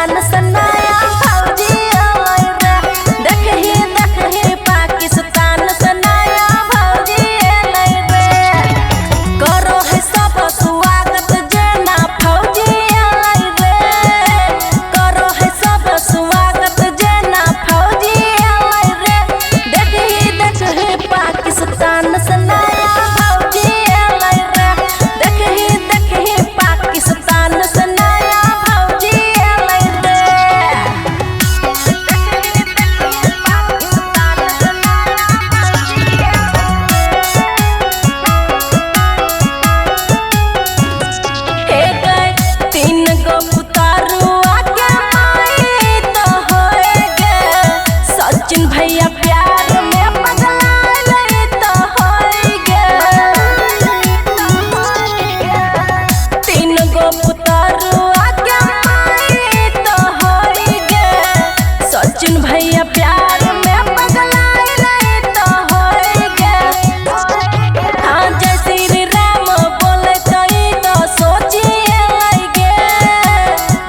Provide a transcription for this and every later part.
पाकिस्तान से नया फौजी आए रे। देखही पाकिस्तान से नया फौजी आए रे। करो है सब स्वागत जेना फौजी आए रे। करो है सब स्वागत जेना फौजी आए रे। देखही पाकिस्तान से नया फौजी आए रे। देखही पाकिस्तान से नया फौजी आए रे। हे गए 3 गो पुतारुआ के माई तो होए गे। सचिन भैया प्यार में पगलाए तो होए गे। 3 गो पुतारुआ के माई तो होए गे। सचिन भैया प्यार में पगलाए तो होए गे। हाँ जय श्री राम बोले तो सोचिए लगे।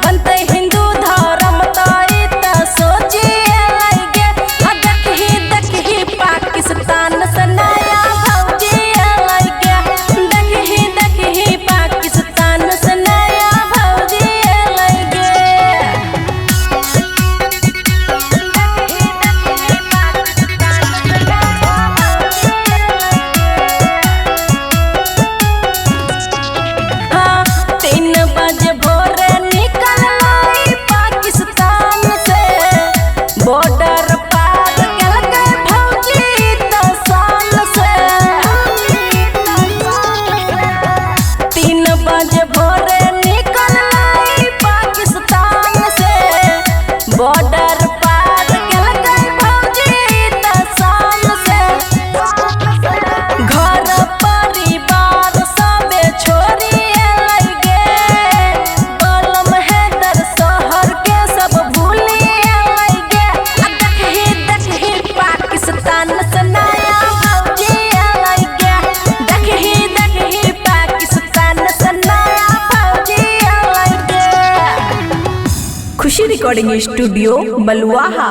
बनते हिंदू धर्म तो सोचिए लगे। हाँ देखही पाकिस्तान से नया फौजी लगे। देखही पाकिस्तान से नया फौजी लगे। हाँ 3 बजे भोरे निकल आई पाकिस्तान से। बॉर्डर पार गल गए फौजी तो साल से। 3 बजे भोरे निकल आई पाकिस्तान से। बॉर्डर पार गल गए फौजी तो साल से। घर परिवार सबे छोड़िए लगे। बलम हैदर शहर के सब भूलिए लगे। देखही पाकिस्तान से नया फौजी लगे। देखही पाकिस्तान से नया फौजी लगे। खुशी रिकॉर्डिंग स्टूडियो बलुआहा।